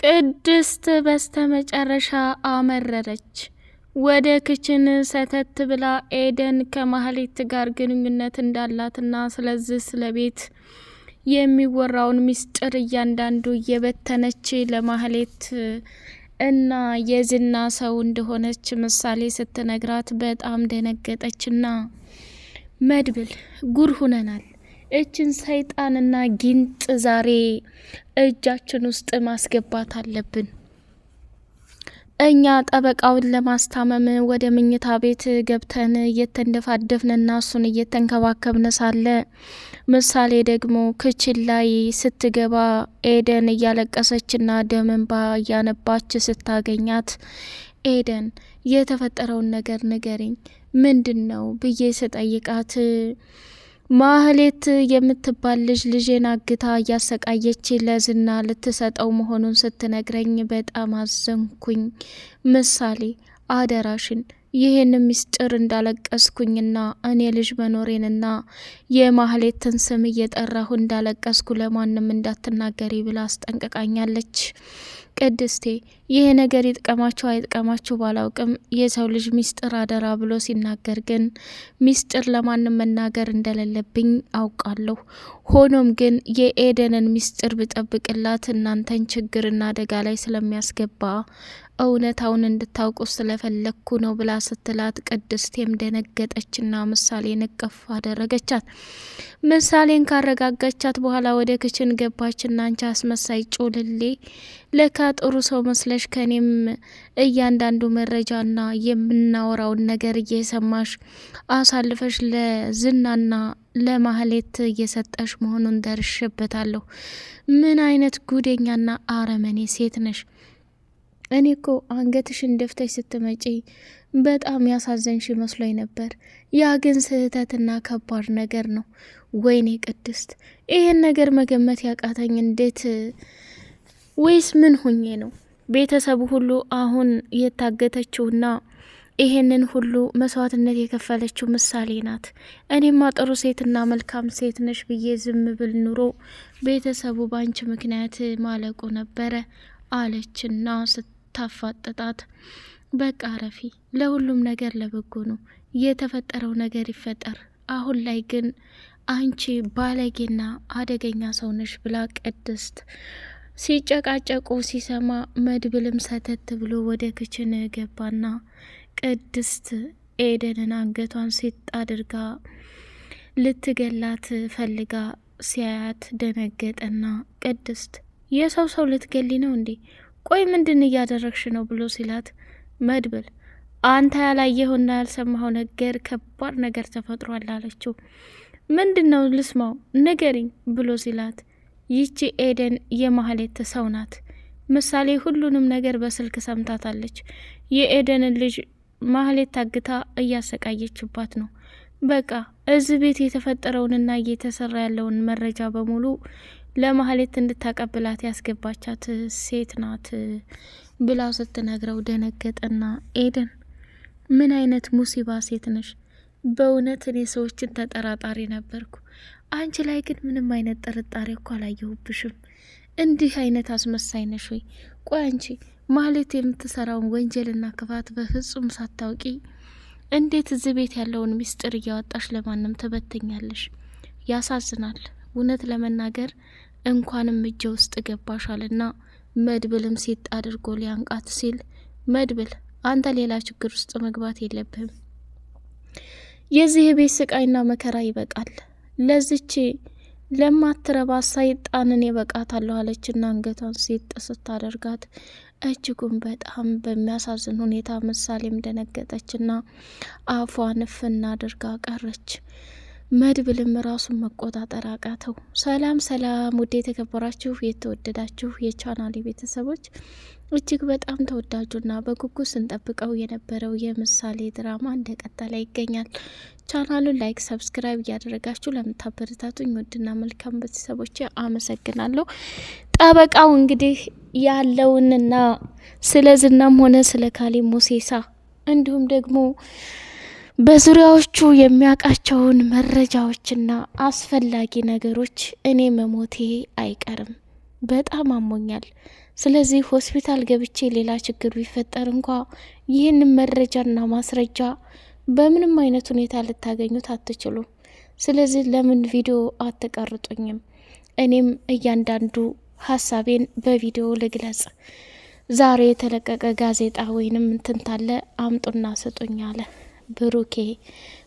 ቅድስት በስተመጨረሻ አመረረች። ወደ ክችን ሰተት ብላ ኤደን ከማህሌት ጋር ግንኙነት እንዳላትና ስለዚህ ስለቤት የሚወራውን ሚስጥር እያንዳንዱ እየበተነች ለማህሌት እና የዝና ሰው እንደሆነች ምሳሌ ስትነግራት በጣም ደነገጠችና መድብል ጉር ሁነናል፣ እችን ሰይጣንና ጊንጥ ዛሬ እጃችን ውስጥ ማስገባት አለብን። እኛ ጠበቃውን ለማስታመም ወደ ምኝታ ቤት ገብተን እየተንደፋደፍንና እሱን እየተንከባከብን ሳለ ምሳሌ ደግሞ ክችን ላይ ስትገባ ኤደን እያለቀሰችና ደም እንባ እያነባች ስታገኛት ኤደን የተፈጠረውን ነገር ንገሪኝ ምንድነው ብዬ ስጠይቃት ማህሌት የምትባል ልጄን አግታ እያሰቃየች ለዝና ልትሰጠው መሆኑን ስትነግረኝ በጣም አዘንኩኝ። ምሳሌ አደራሽን ይህን ሚስጥር እንዳለቀስኩኝና እኔ ልጅ መኖሬንና የማህሌትን ስም እየጠራሁ እንዳለቀስኩ ለማንም እንዳትናገሪ ብላ አስጠንቅቃኛለች። ቅድስቴ ይህ ነገር ይጥቀማችሁ አይጥቀማችሁ ባላውቅም የሰው ልጅ ሚስጥር አደራ ብሎ ሲናገር ግን ሚስጥር ለማንም መናገር እንደሌለብኝ አውቃለሁ። ሆኖም ግን የኤደንን ሚስጥር ብጠብቅላት እናንተን ችግርና አደጋ ላይ ስለሚያስገባ እውነታውን እንድታውቁ ስለፈለግኩ ነው ብላ ስትላት ቅድስቴም ደነገጠችና ምሳሌ ንቀፍ አደረገቻት። ምሳሌን ካረጋጋቻት በኋላ ወደ ክችን ገባችና አንቺ አስመሳይ ጮልሌ ለካ ጥሩ ሰው መስለሽ ከኔም እያንዳንዱ መረጃና የምናወራውን ነገር እየሰማሽ አሳልፈሽ ለዝናና ለማህሌት እየሰጠሽ መሆኑን ደርሽበታለሁ። ምን አይነት ጉደኛና አረመኔ ሴት ነሽ! እኔ እኮ አንገትሽን ደፍተሽ ስትመጪ በጣም ያሳዘንሽ መስሎኝ ነበር። ያ ግን ስህተትና ከባድ ነገር ነው። ወይኔ ቅድስት፣ ይህን ነገር መገመት ያቃተኝ እንዴት? ወይስ ምን ሁኜ ነው? ቤተሰቡ ሁሉ አሁን የታገተችውና ይሄንን ሁሉ መስዋዕትነት የከፈለችው ምሳሌ ናት። እኔማ ጥሩ ሴትና መልካም ሴት ነሽ ብዬ ዝም ብል ኑሮ ቤተሰቡ ባንቺ ምክንያት ማለቁ ነበረ አለችና ስታፋጥጣት፣ በቃ ረፊ፣ ለሁሉም ነገር ለበጎ ነው። የተፈጠረው ነገር ይፈጠር። አሁን ላይ ግን አንቺ ባለጌና አደገኛ ሰው ነሽ ብላ ቅድስት ሲጨቃጨቁ ሲሰማ መድብልም ሰተት ብሎ ወደ ክችን ገባና ቅድስት ኤደንን አንገቷን ሴት አድርጋ ልትገላት ፈልጋ ሲያያት ደነገጠና ቅድስት የሰው ሰው ልትገሊ ነው እንዴ? ቆይ ምንድን እያደረግሽ ነው ብሎ ሲላት መድብል አንተ ያላየሁና ያልሰማኸው ነገር ከባድ ነገር ተፈጥሯል አለችው። ምንድን ነው ልስማው ንገሪኝ ብሎ ሲላት ይቺ ኤደን የማህሌት ሰው ናት። ምሳሌ ሁሉንም ነገር በስልክ ሰምታታለች። የኤደንን ልጅ ማህሌት ታግታ እያሰቃየችባት ነው። በቃ እዚህ ቤት የተፈጠረውንና እየተሰራ ያለውን መረጃ በሙሉ ለማህሌት እንድታቀብላት ያስገባቻት ሴት ናት ብላ ስትነግረው ደነገጠና ኤደን ምን አይነት ሙሲባ ሴት ነሽ! በእውነት እኔ ሰዎችን ተጠራጣሪ ነበርኩ። አንቺ ላይ ግን ምንም አይነት ጥርጣሬ እኮ አላየሁብሽም። እንዲህ አይነት አስመሳይ ነሽ ወይ? ቆይ አንቺ ማህሌት የምትሰራውን ወንጀልና ክፋት በፍጹም ሳታውቂ እንዴት እዚህ ቤት ያለውን ሚስጥር እያወጣሽ ለማንም ትበትኛለሽ? ያሳዝናል። እውነት ለመናገር እንኳንም እጄ ውስጥ ገባሻልና መድብልም ሲጥ አድርጎ ሊያንቃት ሲል መድብል አንተ ሌላ ችግር ውስጥ መግባት የለብህም። የዚህ ቤት ስቃይና መከራ ይበቃል። ለዚች ለማትረባ ሰይጣንን ይበቃታለሁ አለችና አንገቷን ሲጥ ስታደርጋት እጅጉን በጣም በሚያሳዝን ሁኔታ ምሳሌም ደነገጠችና አፏን ፍና አድርጋ ቀረች። መድብልም ራሱን መቆጣጠር አቃተው። ሰላም ሰላም፣ ውድ የተከበራችሁ የተወደዳችሁ የቻናሌ ቤተሰቦች፣ እጅግ በጣም ተወዳጁና በጉጉት ስንጠብቀው የነበረው የምሳሌ ድራማ እንደቀጠለ ይገኛል። ቻናሉን ላይክ፣ ሰብስክራይብ እያደረጋችሁ ለምታበረታቱኝ ውድና መልካም ቤተሰቦች አመሰግናለሁ። ጠበቃው እንግዲህ ያለውንና ስለ ዝናም ሆነ ስለ ካሌብ ሙሴሳ እንዲሁም ደግሞ በዙሪያዎቹ የሚያውቃቸውን መረጃዎችና አስፈላጊ ነገሮች እኔ መሞቴ አይቀርም፣ በጣም አሞኛል፣ ስለዚህ ሆስፒታል ገብቼ ሌላ ችግር ቢፈጠር እንኳ ይህንን መረጃና ማስረጃ በምንም አይነት ሁኔታ ልታገኙት አትችሉም። ስለዚህ ለምን ቪዲዮ አትቀርጡኝም? እኔም እያንዳንዱ ሀሳቤን በቪዲዮ ልግለጽ። ዛሬ የተለቀቀ ጋዜጣ ወይንም እንትንታለ አምጡና ስጡኝ አለ። ብሩኬ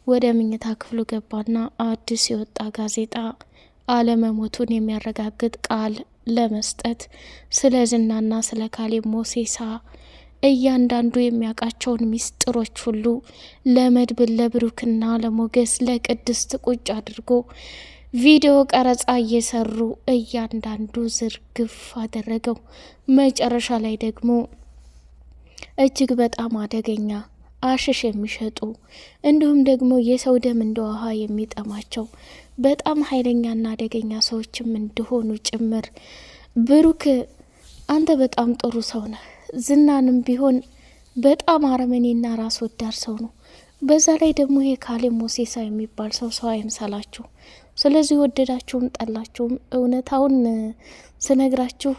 ወደ ምኝታ ክፍሉ ገባና አዲስ የወጣ ጋዜጣ አለመሞቱን የሚያረጋግጥ ቃል ለመስጠት ስለ ዝናና ስለ ካሌብ ሞሴሳ እያንዳንዱ የሚያውቃቸውን ሚስጥሮች ሁሉ ለመድብል፣ ለብሩክና ለሞገስ፣ ለቅድስት ቁጭ አድርጎ ቪዲዮ ቀረጻ እየሰሩ እያንዳንዱ ዝርግፍ አደረገው። መጨረሻ ላይ ደግሞ እጅግ በጣም አደገኛ አሽሽ የሚሸጡ እንዲሁም ደግሞ የሰው ደም እንደ ውሃ የሚጠማቸው በጣም ኃይለኛና አደገኛ ሰዎችም እንደሆኑ ጭምር። ብሩክ አንተ በጣም ጥሩ ሰው ነህ። ዝናንም ቢሆን በጣም አረመኔና ራስ ወዳድ ሰው ነው። በዛ ላይ ደግሞ ይሄ ካሌብ ሞሴሳ የሚባል ሰው አይምሰላችሁ። ስለዚህ ወደዳችሁም ጠላችሁም እውነታውን ስነግራችሁ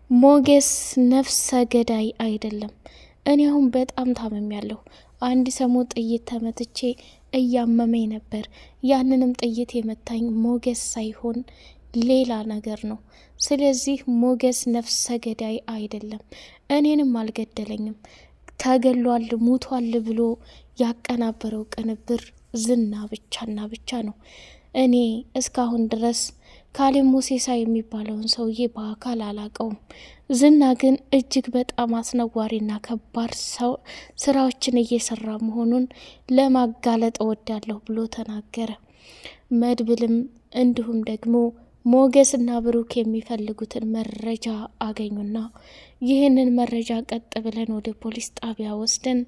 ሞገስ ነፍሰ ገዳይ አይደለም። እኔ አሁን በጣም ታመሚያለሁ። አንድ ሰሞን ጥይት ተመትቼ እያመመኝ ነበር። ያንንም ጥይት የመታኝ ሞገስ ሳይሆን ሌላ ነገር ነው። ስለዚህ ሞገስ ነፍሰ ገዳይ አይደለም፣ እኔንም አልገደለኝም። ተገሏል፣ ሙቷል ብሎ ያቀናበረው ቅንብር ዝና ብቻና ብቻ ነው። እኔ እስካሁን ድረስ ካሌብ ሞሴሳ የሚባለውን ሰውዬ በአካል አላቀውም። ዝና ግን እጅግ በጣም አስነዋሪና ከባድ ስራዎችን እየሰራ መሆኑን ለማጋለጥ እወዳለሁ ብሎ ተናገረ። መድብልም እንዲሁም ደግሞ ሞገስና ብሩክ የሚፈልጉትን መረጃ አገኙና ይህንን መረጃ ቀጥ ብለን ወደ ፖሊስ ጣቢያ ወስደን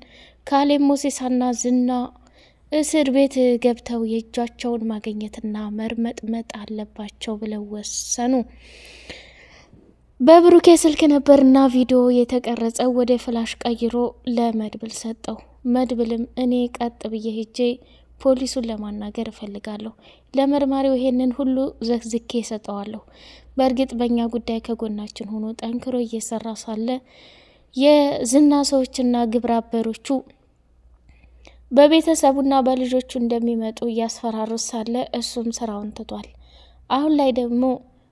ካሌብ ሞሴሳና ዝና እስር ቤት ገብተው የእጃቸውን ማግኘትና መርመጥመጥ አለባቸው ብለው ወሰኑ። በብሩኬ ስልክ ነበርና ቪዲዮ የተቀረጸው ወደ ፍላሽ ቀይሮ ለመድብል ሰጠው። መድብልም እኔ ቀጥ ብዬ ሄጄ ፖሊሱን ለማናገር እፈልጋለሁ፣ ለመርማሪው ይሄንን ሁሉ ዘግዝኬ እሰጠዋለሁ። በእርግጥ በእኛ ጉዳይ ከጎናችን ሆኖ ጠንክሮ እየሰራ ሳለ የዝና ሰዎችና ግብረ አበሮቹ በቤተሰቡና በልጆቹ እንደሚመጡ እያስፈራሩት ሳለ እሱም ስራውን ትቷል። አሁን ላይ ደግሞ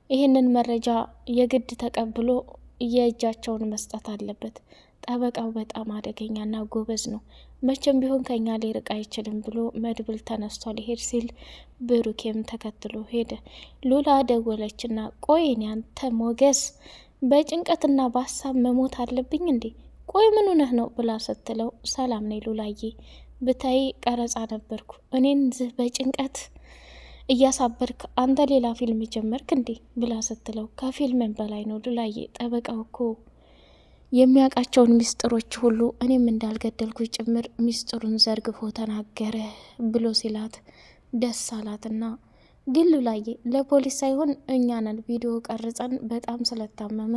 ይህንን መረጃ የግድ ተቀብሎ የእጃቸውን መስጠት አለበት። ጠበቃው በጣም አደገኛና ጎበዝ ነው። መቼም ቢሆን ከኛ ሊርቅ አይችልም ብሎ መድብል ተነስቶ ሊሄድ ሲል ብሩኬም ተከትሎ ሄደ። ሉላ ደወለችና ቆይን ያንተ ሞገስ በጭንቀትና በሀሳብ መሞት አለብኝ እንዴ? ቆይ ምን ሆነህ ነው ብላ ስትለው ሰላም ነኝ ሉላዬ፣ ብታይ ቀረጻ ነበርኩ። እኔን ዝህ በጭንቀት እያሳበርክ አንተ ሌላ ፊልም ጀመርክ እንዴ ብላ ስትለው ከፊልምን በላይ ነው ሉላዬ፣ ጠበቃው እኮ የሚያውቃቸውን ሚስጥሮች ሁሉ እኔም እንዳልገደልኩ ጭምር ሚስጥሩን ዘርግፎ ተናገረ ብሎ ሲላት ደስ አላትና ግን ሉላዬ ለፖሊስ ሳይሆን እኛ ነን ቪዲዮ ቀርጸን በጣም ስለታመመ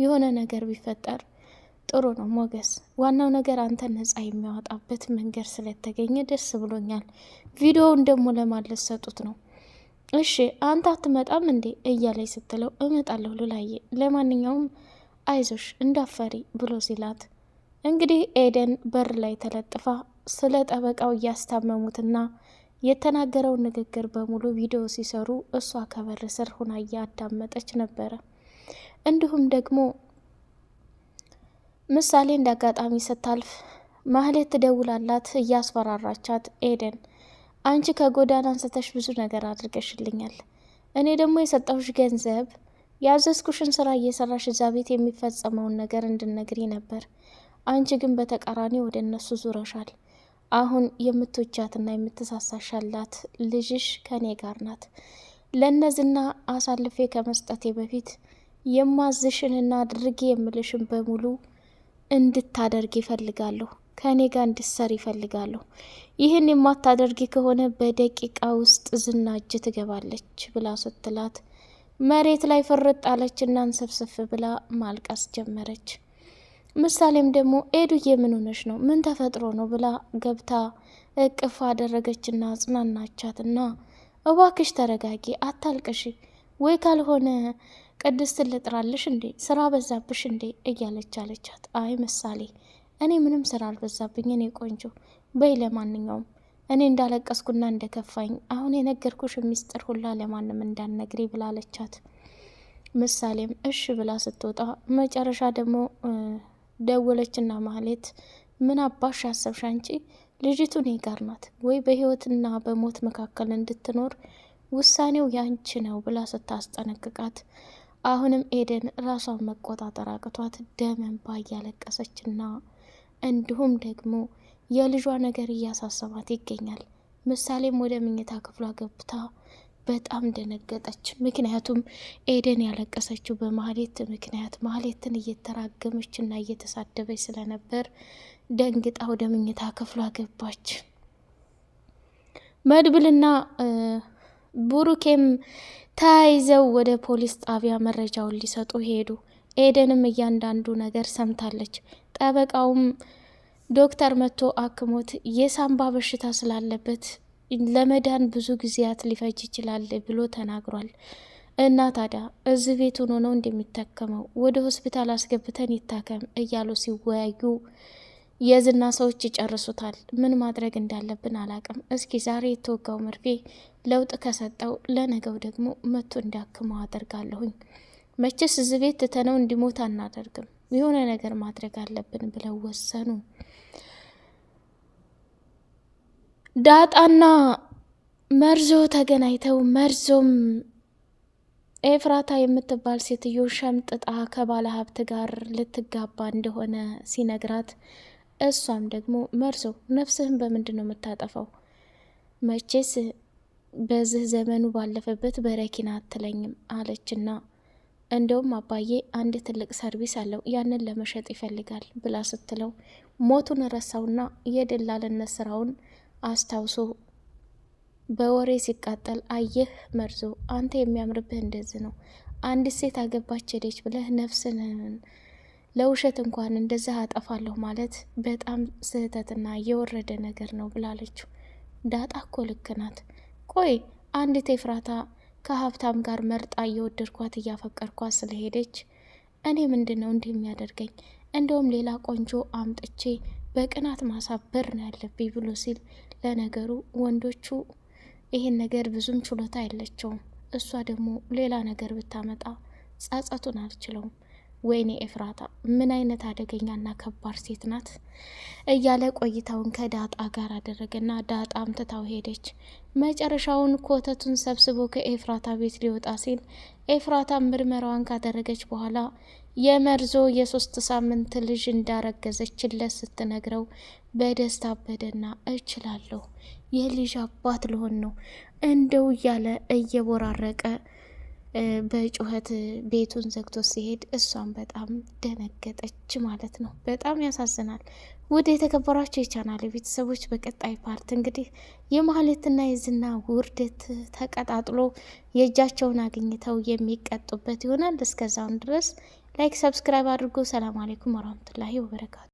የሆነ ነገር ቢፈጠር ጥሩ ነው ሞገስ። ዋናው ነገር አንተ ነጻ የሚያወጣበት መንገድ ስለተገኘ ደስ ብሎኛል። ቪዲዮውን ደግሞ ለማለት ሰጡት ነው። እሺ አንተ አትመጣም እንዴ እያለች ስትለው እመጣለሁ ሉላዬ፣ ለማንኛውም አይዞሽ እንዳፈሪ ብሎ ሲላት እንግዲህ ኤደን በር ላይ ተለጥፋ ስለ ጠበቃው እያስታመሙትና የተናገረውን ንግግር በሙሉ ቪዲዮ ሲሰሩ እሷ ከበር ስር ሁና እያዳመጠች ነበረ። እንዲሁም ደግሞ ምሳሌ እንደ አጋጣሚ ስታልፍ ማህሌት ትደውላላት እያስፈራራቻት ኤደን አንቺ ከጎዳና አንስተሽ ብዙ ነገር አድርገሽልኛል፣ እኔ ደግሞ የሰጠሁሽ ገንዘብ ያዘዝኩሽን ስራ እየሰራሽ እዛ ቤት የሚፈጸመውን ነገር እንድነግሪ ነበር። አንቺ ግን በተቃራኒ ወደ እነሱ ዙረሻል። አሁን የምትወጃትና የምትሳሳሻላት ልጅሽ ከኔ ጋር ናት። ለእነዝና አሳልፌ ከመስጠቴ በፊት የማዝሽንና አድርጌ የምልሽን በሙሉ እንድታደርግ ይፈልጋለሁ። ከኔ ጋር እንድትሰሪ ይፈልጋለሁ። ይህን የማታደርጊ ከሆነ በደቂቃ ውስጥ ዝና እጅ ትገባለች ብላ ስትላት መሬት ላይ ፍርጥ አለችና እንስፍስፍ ብላ ማልቀስ ጀመረች። ምሳሌም ደግሞ ኤዱዬ ምን ሆነሽ ነው? ምን ተፈጥሮ ነው? ብላ ገብታ እቅፍ አደረገችና አጽናናቻትና እባክሽ ተረጋጊ፣ አታልቅሽ፣ ወይ ካልሆነ ቅድስትን ልጥራልሽ እንዴ? ስራ በዛብሽ እንዴ? እያለች አለቻት። አይ ምሳሌ እኔ ምንም ስራ አልበዛብኝ እኔ ቆንጆ። በይ ለማንኛውም እኔ እንዳለቀስኩና እንደከፋኝ አሁን የነገርኩሽ ሚስጥር ሁላ ለማንም እንዳነግሪ ብላለቻት። ምሳሌም እሺ ብላ ስትወጣ መጨረሻ ደግሞ ደወለችና ማህሌት ምን አባሽ አሰብሽ አንቺ? ልጅቱ እኔ ጋር ናት ወይ በህይወትና በሞት መካከል እንድትኖር ውሳኔው ያንቺ ነው ብላ ስታስጠነቅቃት አሁንም ኤደን ራሷን መቆጣጠር አቅቷት ደም እንባ እያለቀሰችና እንዲሁም ደግሞ የልጇ ነገር እያሳሰባት ይገኛል። ምሳሌም ወደ መኝታ ክፍሏ ገብታ በጣም ደነገጠች። ምክንያቱም ኤደን ያለቀሰችው በማህሌት ምክንያት ማህሌትን እየተራገመችና እየተሳደበች ስለነበር ደንግጣ ወደ መኝታ ክፍሏ ገባች። መድብልና ቡሩኬም ተያይዘው ወደ ፖሊስ ጣቢያ መረጃውን ሊሰጡ ሄዱ። ኤደንም እያንዳንዱ ነገር ሰምታለች። ጠበቃውም ዶክተር መጥቶ አክሞት የሳምባ በሽታ ስላለበት ለመዳን ብዙ ጊዜያት ሊፈጅ ይችላል ብሎ ተናግሯል። እና ታዲያ እዚህ ቤት ሆኖ ነው እንደሚታከመው ወደ ሆስፒታል አስገብተን ይታከም እያሉ ሲወያዩ የዝና ሰዎች ይጨርሱታል። ምን ማድረግ እንዳለብን አላቅም። እስኪ ዛሬ የተወጋው መርፌ ለውጥ ከሰጠው ለነገው ደግሞ መጥቶ እንዲያክመው አደርጋለሁኝ። መቼስ እዚህ ቤት ትተነው እንዲሞት አናደርግም፣ የሆነ ነገር ማድረግ አለብን ብለው ወሰኑ። ዳጣና መርዞ ተገናኝተው መርዞም ኤፍራታ የምትባል ሴትዮ ሸምጥጣ ከባለ ሀብት ጋር ልትጋባ እንደሆነ ሲነግራት እሷም ደግሞ መርዞ ነፍስህን በምንድን ነው የምታጠፋው? መቼስ በዚህ ዘመኑ ባለፈበት በረኪና አትለኝም አለችና እንደውም አባዬ አንድ ትልቅ ሰርቪስ አለው ያንን ለመሸጥ ይፈልጋል ብላ ስትለው ሞቱን ረሳውና የደላልነት ስራውን አስታውሶ በወሬ ሲቃጠል አየህ መርዞ አንተ የሚያምርብህ እንደዚህ ነው። አንድ ሴት አገባች ሄደች ብለህ ነፍስን ለውሸት እንኳን እንደዛ አጠፋለሁ ማለት በጣም ስህተትና የወረደ ነገር ነው ብላለችው። ዳጣ እኮ ልክ ናት። ቆይ አንዲት ኤፍራታ ከሀብታም ጋር መርጣ እየወደድኳት እያፈቀርኳት ስለሄደች እኔ ምንድን ነው እንዲህ የሚያደርገኝ? እንደውም ሌላ ቆንጆ አምጥቼ በቅናት ማሳበር ነው ያለብኝ ብሎ ሲል ለነገሩ ወንዶቹ ይህን ነገር ብዙም ችሎታ የለቸውም። እሷ ደግሞ ሌላ ነገር ብታመጣ ጸጸቱን አልችለውም። ወይኔ ኤፍራታ ምን አይነት አደገኛና ከባድ ሴት ናት እያለ ቆይታውን ከዳጣ ጋር አደረገና ዳጣም ትታው ሄደች። መጨረሻውን ኮተቱን ሰብስቦ ከኤፍራታ ቤት ሊወጣ ሲል ኤፍራታ ምርመራዋን ካደረገች በኋላ የመርዞ የ3 ሳምንት ልጅ እንዳረገዘችለት ስትነግረው በደስታ አበደና እችላለሁ የልጅ አባት ልሆን ነው እንደው እያለ እየቦራረቀ በጩኸት ቤቱን ዘግቶ ሲሄድ እሷን በጣም ደነገጠች ማለት ነው። በጣም ያሳዝናል። ወደ የተከበራቸው የቻናል ቤተሰቦች በቀጣይ ፓርት እንግዲህ የማህሌትና የዝና ውርደት ተቀጣጥሎ የእጃቸውን አግኝተው የሚቀጡበት ይሆናል። እስከዛውን ድረስ ላይክ፣ ሰብስክራይብ አድርጎ ሰላም አለይኩም ወራህመቱላሂ ወበረካቱ።